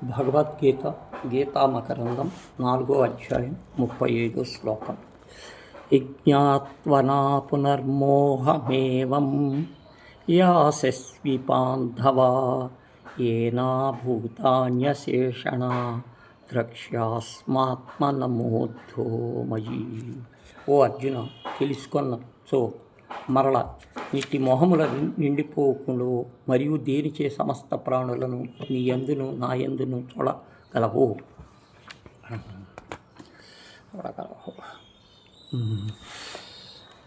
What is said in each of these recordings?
భగవద్గీత గీతామకరందం 4వ అధ్యాయం 35వ శ్లోకం. యజ్ఞాత్వనా పునర్మోహమేవం యాసస్వి పాంధవా ఏనా భూతాన్యశేషణ ద్రక్ష్యాస్మాత్మనమోద్ధో మయి. ఓ అర్జున, తెలుసుకొన్న సో మరల ఇట్టి మొహముల నిండిపోకులు మరియు దేనిచే సమస్త ప్రాణులను నీ యందును నా యందును చూడగలవు.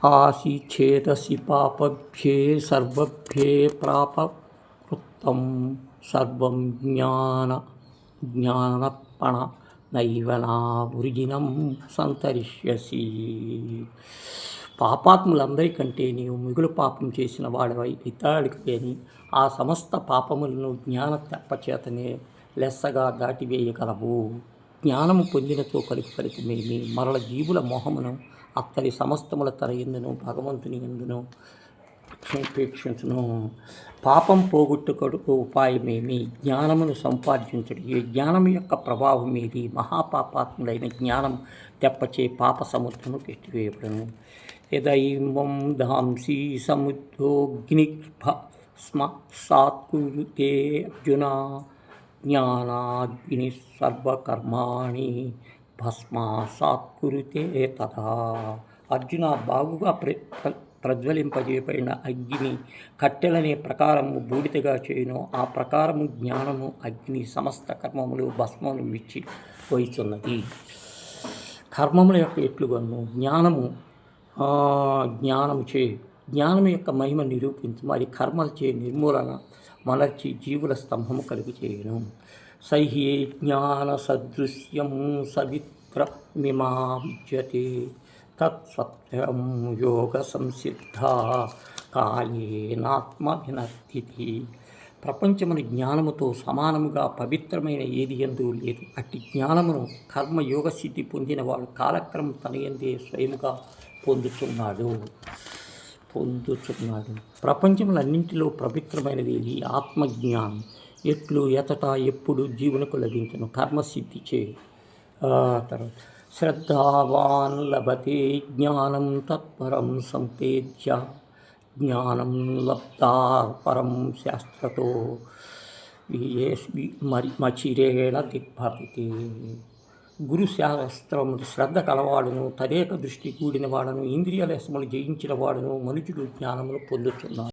ఆసి చేతసి పాపభ్యే సర్వభ్యే ప్రాపకృతం సర్వం జ్ఞానపణ నైవనా వృజినం సంతరిష్యసి. పాపాత్ములందరికంటే నీవు మిగులు పాపం చేసిన వాడివై ఇతడికి ఆ సమస్త పాపములను జ్ఞాన తెప్పచేతనే లెస్సగా దాటివేయగలవు. జ్ఞానము పొందినతో కలిపి ఫలితమేమి? మరల జీవుల మోహమును అత్తడి సమస్తముల తర ఎందును భగవంతుని ఎందును క్షేపించును. పాపం పోగొట్టుకొడుకు ఉపాయమేమి? జ్ఞానమును సంపాదించుడు. ఈ జ్ఞానం యొక్క ప్రభావం ఏది? మహాపాపాత్ములైన జ్ఞానం తెప్పచే పాప సముద్రము పెట్టివేయబడును. యదైవం ధాంసి సముద్రోగ్నిస్మసాత్కురుతే అర్జున జ్ఞానాగ్ని సర్వకర్మాణి భస్మాసాత్కురుతే తదా. అర్జున, బాగుగా ప్రజ్వలింపజేయబడిన అగ్ని కట్టెలనే ప్రకారము బూడిదగా చేయును. ఆ ప్రకారము జ్ఞానము అగ్ని సమస్త కర్మములు భస్మములు విచ్చి పోయిచున్నది. కర్మముల యొక్క ఎట్లుగను జ్ఞానము యొక్క మహిమ నిరూపించు. మరి కర్మలచే నిర్మూలన మలర్చి జీవుల స్తంభము కలిగి చేయును. సహి జ్ఞాన సదృశ్యం సవిత్రమిమా విద్యతే తత్సత్యం యోగ సంసిద్ధ కాయేనాత్మవినర్తితి. ప్రపంచమును జ్ఞానముతో సమానముగా పవిత్రమైన ఏది యందు లేదు. అట్టి జ్ఞానమును కర్మయోగ సిద్ధి పొందినవాడు కాలక్రమం తన యందే స్వయముగా పొందుతున్నాడు. ప్రపంచములన్నింటిలో పవిత్రమైనది ఏది? ఆత్మజ్ఞానం. ఎట్లు ఎతట ఎప్పుడు జీవునకు లభించును? కర్మసిద్ధి చే. తర్వాత శ్రద్ధావాన్ లభతే జ్ఞానం తత్పరం సంతేజ్య జ్ఞానం లబ్ధా పరం శాస్త్రతో మచిరేణ దిగ్భవితే. గురుశాస్త్రములు శ్రద్ధ కలవాడును తదేక దృష్టి కూడిన వాడును ఇంద్రియ లసములు జయించిన వాడును మనుషుడు జ్ఞానమును పొందుతున్నాడు.